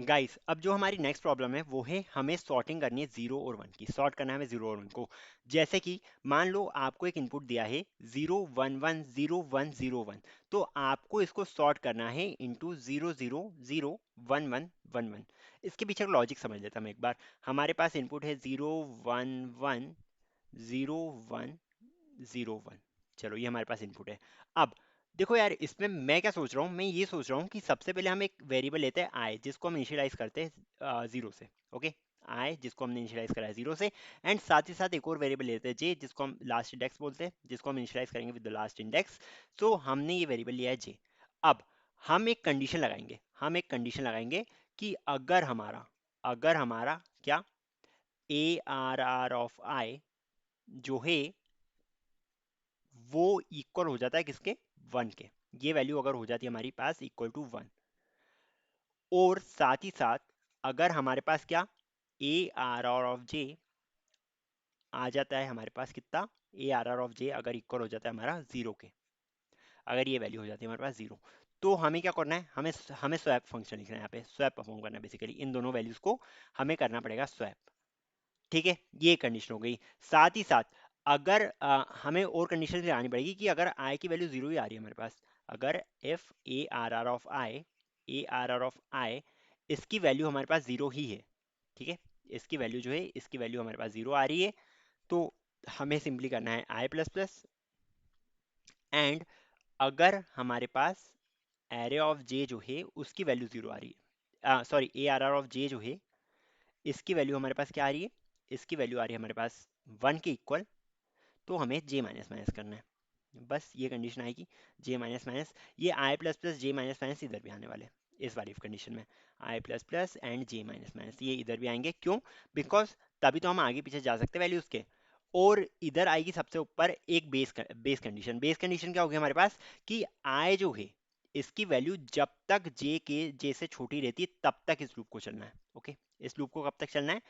Guys अब जो हमारी नेक्स्ट प्रॉब्लम है वो है हमें सॉर्टिंग करनी है जीरो और वन की। सॉर्ट करना है हमें जीरो और वन को। जैसे कि मान लो आपको एक इनपुट दिया है 0 1 1 0 1 0 1, तो आपको इसको सॉर्ट करना है इनटू 0 0 0 1 1 1 1। इसके पीछे का लॉजिक समझ लेता हूँ एक बार। हमारे पास इनपुट है 0 1 1 0 1 0 1। चलो ये हमारे पास इनपुट है। अब देखो यार, इसमें मैं क्या सोच रहा हूँ, मैं ये सोच रहा हूँ कि सबसे पहले हम एक वेरिएबल लेते हैं आई, जिसको हम इनिशियलाइज करते हैं जीरो से। ओके, आई जिसको हमने इनिशियलाइज करा है जीरो से, एंड साथ ही साथ एक और वेरिएबल लेते हैं जे, जिसको हम लास्ट इंडेक्स बोलते हैं, जिसको हम इनिशियलाइज करेंगे विद द लास्ट इंडेक्स। सो हमने ये वेरिएबल लिया है जे। अब हम एक कंडीशन लगाएंगे, कि अगर हमारा क्या ए आर आर ऑफ आई जो है वो इक्वल हो जाता है किसके, वन के। ये वैल्यू अगर हो जाती है हमारी पास इक्वल टू वन, और साथ ही साथ अगर हमारे पास क्या ए आर आर ऑफ जे आ जाता है हमारे पास कितना, ए आर आर ऑफ जे अगर इक्वल हो जाता है हमारा जीरो के, अगर ये वैल्यू हो जाती है हमारे पास जीरो, तो हमें क्या करना है, हमें हमें स्वैप फंक्शन लिखना है, यहाँ पे स्वैप परफॉर्म करना है बेसिकली। इन दोनों वैल्यूज को हमें करना पड़ेगा स्वैप। ठीक है, ये कंडीशन हो गई। साथ ही साथ अगर हमें और कंडीशन लगानी पड़ेगी कि अगर आई की वैल्यू जीरो ही आ रही है हमारे पास, अगर if A R R of I, A R R of I, इसकी वैल्यू हमारे पास जीरो ही है। ठीक है, इसकी वैल्यू जो है, इसकी वैल्यू हमारे पास जीरो आ रही है, तो हमें सिंपली करना है आई प्लस प्लस, एंड अगर हमारे पास एरे ऑफ जे जो है उसकी वैल्यू जीरो आ रही है, sorry A R R of J जो है इसकी वैल्यू हमारे पास क्या आ रही है, इसकी वैल्यू आ रही है हमारे पास वन के इक्वल, तो हमें जे माइनस माइनस करना है। बस ये कंडीशन आएगी, जे माइनस माइनस, ये I plus plus J minus minus इधर भी आने वाले हैं इस वाली कंडीशन में। I plus plus and J minus minus ये इधर भी आएंगे, क्यों, बिकॉज तभी तो हम आगे पीछे जा सकते हैं वैल्यूज के। और इधर आएगी सबसे ऊपर एक बेस कंडीशन। बेस कंडीशन क्या होगी हमारे पास, कि आई जो है इसकी वैल्यू जब तक जे से छोटी रहती है तब तक इस लूप को चलना है। ओके, इस लूप को कब तक चलना है,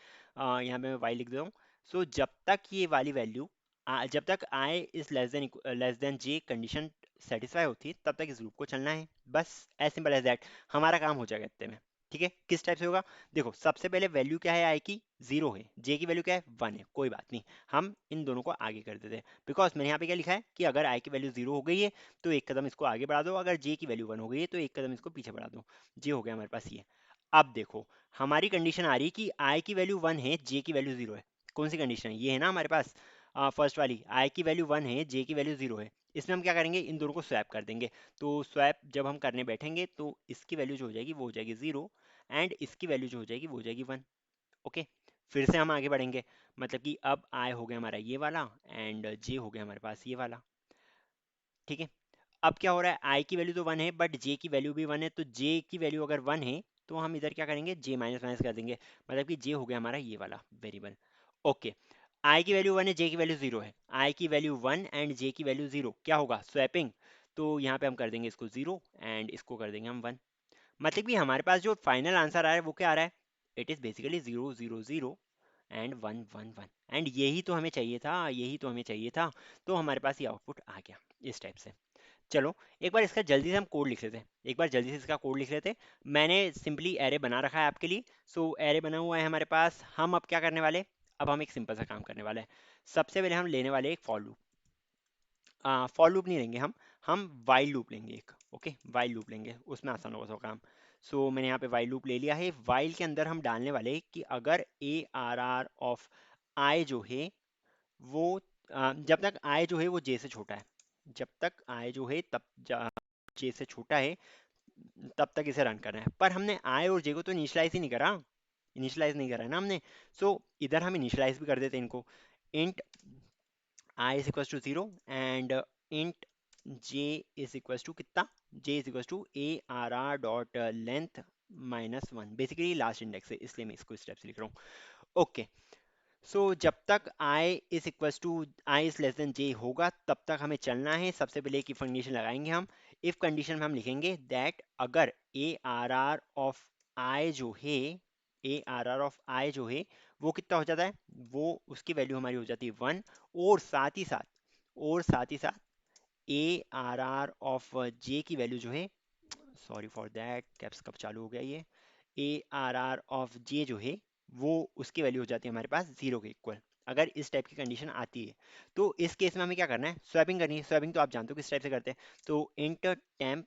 यहाँ पे मैं वाई लिख देता हूँ। सो जब तक ये वाली वैल्यू जब तक I is less than J condition satisfy होती है तब तक इस लूप को चलना है। बस एज सिंपल एज दैट, हमारा काम हो जाएगा इतने में। ठीक है, किस टाइप से होगा, देखो सबसे पहले वैल्यू क्या है आई की, जीरो है, जे की वैल्यू क्या है वन है, कोई बात नहीं, हम इन दोनों को आगे कर देते हैं। बिकॉज मैंने यहाँ पे क्या लिखा है कि अगर आई की वैल्यू जीरो हो गई है तो एक कदम इसको आगे बढ़ा दो, अगर जे की वैल्यू वन हो गई है तो एक कदम इसको पीछे बढ़ा दो। जे हो गया हमारे पास ये। अब देखो हमारी कंडीशन आ रही है कि आई की वैल्यू वन है, जे की वैल्यू जीरो है। कौन सी कंडीशन है, ये है ना हमारे पास फर्स्ट वाली, आई की वैल्यू वन है, जे की वैल्यू जीरो है। इसमें हम क्या करेंगे, इन दोनों को स्वैप कर देंगे। तो स्वैप जब हम करने बैठेंगे तो इसकी वैल्यू जो हो जाएगी वो हो जाएगी जीरो, एंड इसकी वैल्यू जो हो जाएगी वो हो जाएगी वन। ओके, फिर से हम आगे बढ़ेंगे, मतलब कि अब आई हो गया हमारा ये वाला, एंड जे हो गया हमारे पास ये वाला। ठीक है, अब क्या हो रहा है, आई की वैल्यू तो वन है बट जे की वैल्यू भी वन है, तो जे की वैल्यू अगर वन है तो हम इधर क्या करेंगे, जे माइनस माइनस कर देंगे, मतलब कि जे हो गया हमारा ये वाला वेरिएबल। ओके, आई की वैल्यू वन है, जे की वैल्यू जीरो है, आई की वैल्यू वन एंड जे की वैल्यू जीरो, क्या होगा स्वैपिंग। तो यहाँ पे हम कर देंगे इसको जीरो एंड इसको कर देंगे हम वन। मतलब कि हमारे पास जो फाइनल आंसर आ रहा है वो क्या आ रहा है, it is basically zero zero zero and one one one, and यही तो हमें चाहिए था, यही तो हमें चाहिए था। तो हमारे पास ये आउटपुट आ गया इस टाइप से। चलो एक बार इसका जल्दी से हम कोड लिख लेते हैं, एक बार जल्दी से इसका कोड लिख लेते हैं। मैंने सिंपली एरे बना रखा है आपके लिए। सो एरे बना हुआ है हमारे पास। हम अब क्या करने वाले, अब हम एक सिंपल सा काम करने वाले हैं। सबसे पहले हम लेने वाले एक फॉर लूप। फॉर लूप नहीं लेंगे हम वाइल लूप लेंगे एक। ओके, वाइल लूप लेंगे, उसमें आसान होगा सब काम। सो मैंने यहाँ पे वाइल लूप ले लिया है। वाइल के अंदर हम डालने वाले हैं कि अगर ए आर आर ऑफ आई जो है वो जब तक आई जो है वो जे से छोटा है, जब तक आई जो है तब जे से छोटा है तब तक इसे रन करना है। पर हमने आई और जे को तो इनिशियलाइज ही नहीं करा, इनिशियलाइज नहीं करा है ना हमने। सो इधर हम इनिशियलाइज भी कर देते हैं इनको। Int I is equal to zero and int J is equal to कितना, J is equal to A R R dot length minus one, basically last index है इसलिए मैं इसको स्टेप से लिख रहा हूँ। ओके, सो जब तक i is equal to I is less than J होगा तब तक हमें चलना है। सबसे पहले एक कंडीशन लगाएंगे हम। इफ कंडीशन में हम लिखेंगे दैट अगर ए आर आर ऑफ आई जो है, ए आर आर ऑफ आई जो है वो कितना हो जाता है, वो उसकी वैल्यू हमारी हो जाती है वन, और साथ ही साथ, और साथ ही साथ ए आर आर ऑफ जे की वैल्यू जो है, सॉरी फॉर दैट कैप्स कब चालू हो गया ये, ARR ऑफ जे जो है वो उसकी वैल्यू हो जाती है हमारे पास 0 के इक्वल, अगर इस टाइप की कंडीशन आती है। तो इस केस में हमें क्या करना है, स्वैपिंग करनी है। स्वैपिंग तो आप जानते हो किस टाइप से करते हैं, तो int temp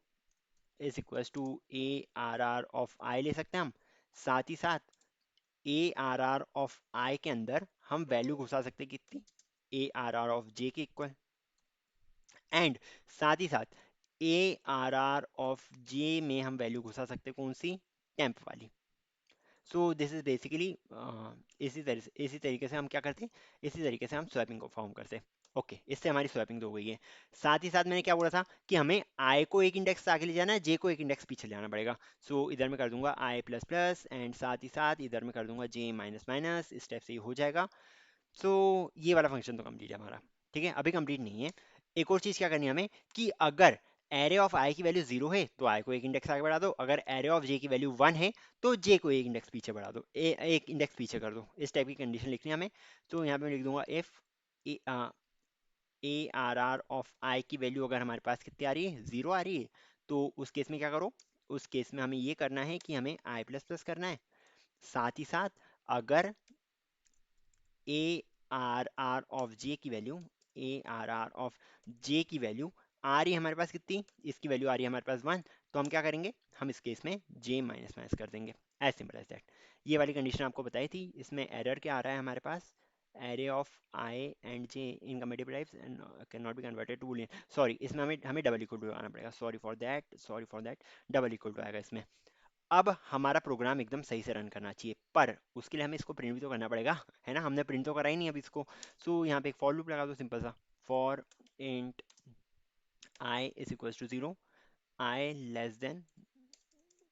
is equal to ARR of I ले सकते हैं हम, साथ ही साथ ARR ऑफ आई के अंदर हम वैल्यू घुसा सकते हैं कितनी, ARR ऑफ जे के इक्वल, एंड साथ ही साथ ARR ऑफ जे में हम वैल्यू घुसा सकते हैं कौन सी, टेम्प वाली। सो दिस इज बेसिकली इसी तरीके से हम क्या करते हैं, इसी तरीके से हम स्वैपिंग को फॉर्म करते हैं। ओके, इससे हमारी स्वैपिंग तो हो गई है। साथ ही साथ मैंने क्या बोला था कि हमें आई को एक इंडेक्स आगे ले जाना है, जे को एक इंडेक्स पीछे ले जाना पड़ेगा। सो इधर में कर दूंगा आई प्लस प्लस, एंड साथ ही साथ इधर में कर दूंगा जे माइनस माइनस, इस टाइप से ये हो जाएगा। सो ये वाला फंक्शन तो कंप्लीट है हमारा। ठीक है, अभी कंप्लीट नहीं है। एक और चीज़ क्या करनी है हमें कि अगर एरे ऑफ आई की वैल्यू 0 है तो आई को एक इंडेक्स आगे बढ़ा दो, अगर एरे ऑफ जे की वैल्यू 1 है तो जे को एक इंडेक्स पीछे बढ़ा दो, एक इंडेक्स पीछे कर दो। इस टाइप की कंडीशन लिखनी है हमें। तो यहाँ पे मैं लिख दूंगा if A R R of I की वैल्यू अगर हमारे पास कितनी आ रही है, 0 आ रही है, तो उस केस में क्या करो, उस केस में हमें ये करना है कि हमें आई प्लस प्लस करना है। साथ ही साथ अगर ए आर आर ऑफ जे की वैल्यू, ARR ऑफ जे की वैल्यू आ रही है हमारे पास कितनी, इसकी वैल्यू आ रही है हमारे पास 1, तो हम क्या करेंगे, हम इस केस में जे माइनस माइनस कर देंगे। As simple as that. ये वाली कंडीशन आपको बताई थी। इसमें एरर क्या आ रहा है हमारे पास, array of I and J incompatible types and can not be converted to boolean, sorry इसमें हमें हमें डबल इक्वल टू लगाना पड़ेगा, sorry for that, double equal to आएगा इसमें। अब हमारा प्रोग्राम एकदम सही से रन करना चाहिए, पर उसके लिए हमें इसको प्रिंट भी तो करना पड़ेगा, है ना। हमने प्रिंट तो करा ही नहीं अभी इसको। सो यहाँ पे एक फॉर लूप लगा दो सिंपल सा, for int I is equal to 0, i less than,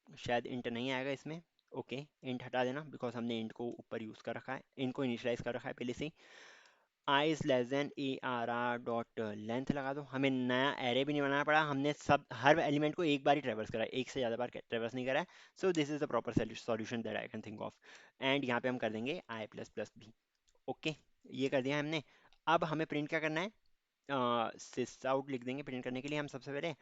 शायद इंट नहीं आएगा इसमें, ओके इंट हटा देना बिकॉज हमने इंट को ऊपर यूज़ कर रखा है, इंट को इनिशियलाइज कर रखा है पहले से ही। I is less than ARR dot length लगा दो। हमें नया एरे भी नहीं बनाना पड़ा, हमने सब हर एलिमेंट को एक बार ही ट्रेवर्स करा है, एक से ज़्यादा बार ट्रेवर्स नहीं करा है। So this is the proper solution that I can think of. And यहाँ पे हम कर देंगे आई प्लस प्लस बी। ओके, ये कर दिया हमने। अब हमें प्रिंट क्या करना है, सिस आउट लिख देंगे प्रिंट करने के लिए हम सबसे पहले,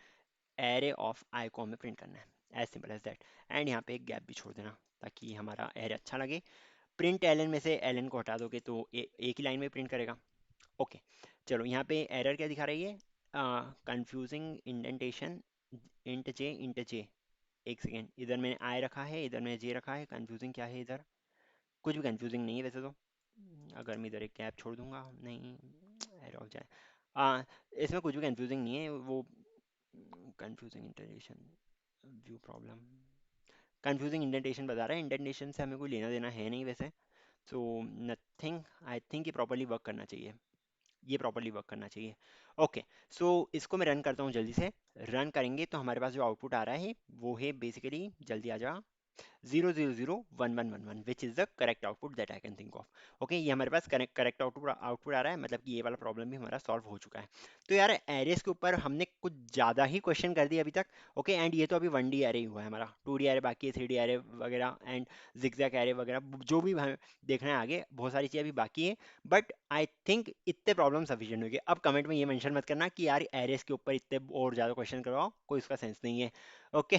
एरे ऑफ आई को हमें प्रिंट करना है, as simple as that. And यहाँ पे एक गैप भी छोड़ देना ताकि हमारा एरे अच्छा लगे। प्रिंट एलन में से एलन को हटा दोगे तो एक ही लाइन में प्रिंट करेगा। ओके, चलो यहाँ पे एरर क्या दिखा रही है, कंफ्यूजिंग इंडेंटेशन इंट जे। एक सेकेंड, इधर मैंने आई रखा है, इधर मैंने जे रखा है, कंफ्यूजिंग क्या है इधर, कुछ भी कंफ्यूजिंग नहीं है वैसे तो। अगर मैं इधर एक गैप छोड़ दूंगा, नहीं एरर हो जाए, इसमें कुछ भी कंफ्यूजिंग नहीं है वो, confusing indentation view problem, confusing indentation बता रहा है, इंडेंटेशन से हमें कोई लेना देना है नहीं वैसे। सो नथिंग, आई थिंक ये प्रॉपरली वर्क करना चाहिए, ये प्रॉपरली वर्क करना चाहिए। ओके, सो इसको मैं रन करता हूँ जल्दी से। रन करेंगे तो हमारे पास जो आउटपुट आ रहा है वो है बेसिकली, जल्दी आ जा, 0 0 0 1 1 1 1, which is the correct output that I can think of. Okay, ये हमारे पास करेक्ट आउटपुट आउटपुट आ रहा है, मतलब कि ये वाला प्रॉब्लम भी हमारा सॉल्व हो चुका है। तो यार एरेस के ऊपर हमने कुछ ज़्यादा ही क्वेश्चन कर दिए अभी तक। ओके, एंड ये तो अभी 1D एरे ही हुआ है हमारा, 2D एरे बाकी है, 3D एरे वगैरह एंड जिगजैग एरे वगैरह जो भी हमें देखना है आगे, बहुत सारी चीज़ें अभी बाकी है। बट आई थिंक इतने प्रॉब्लम सफिशिएंट हो गए। अब कमेंट में ये मेंशन मत करना कि यार एरेस के ऊपर इतने और ज़्यादा क्वेश्चन करवाओ, कोई उसका सेंस नहीं है। ओके,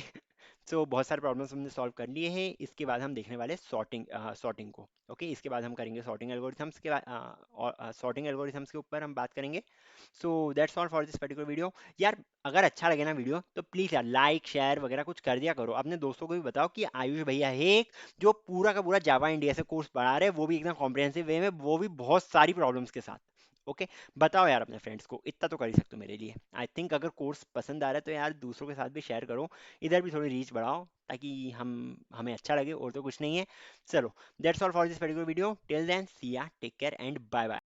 सो बहुत सारे प्रॉब्लम्स हमने सॉल्व कर लिए हैं। इसके बाद हम देखने वाले सॉर्टिंग को। ओके, इसके बाद हम करेंगे सॉर्टिंग एल्गोरिथम्स के बाद, और सॉर्टिंग एल्गोरिथम्स के ऊपर हम बात करेंगे। So that's all for this particular video. यार अगर अच्छा लगे ना वीडियो तो प्लीज़ यार लाइक शेयर वगैरह कुछ कर दिया करो, अपने दोस्तों को भी बताओ कि आयुष भैया है एक, जो पूरा का पूरा जावा इंडिया से कोर्स पढ़ा रहे हैं, वो भी एकदम कॉम्प्रिहेंसिव वे में, वो भी बहुत सारी प्रॉब्लम्स के साथ। ओके, बताओ यार अपने फ्रेंड्स को, इतना तो कर ही सकते हो मेरे लिए। आई थिंक अगर कोर्स पसंद आ रहा है तो यार दूसरों के साथ भी शेयर करो, इधर भी थोड़ी रीच बढ़ाओ ताकि हमें अच्छा लगे, और तो कुछ नहीं है। चलो, that's all for this particular video, till then see ya, take care and bye bye.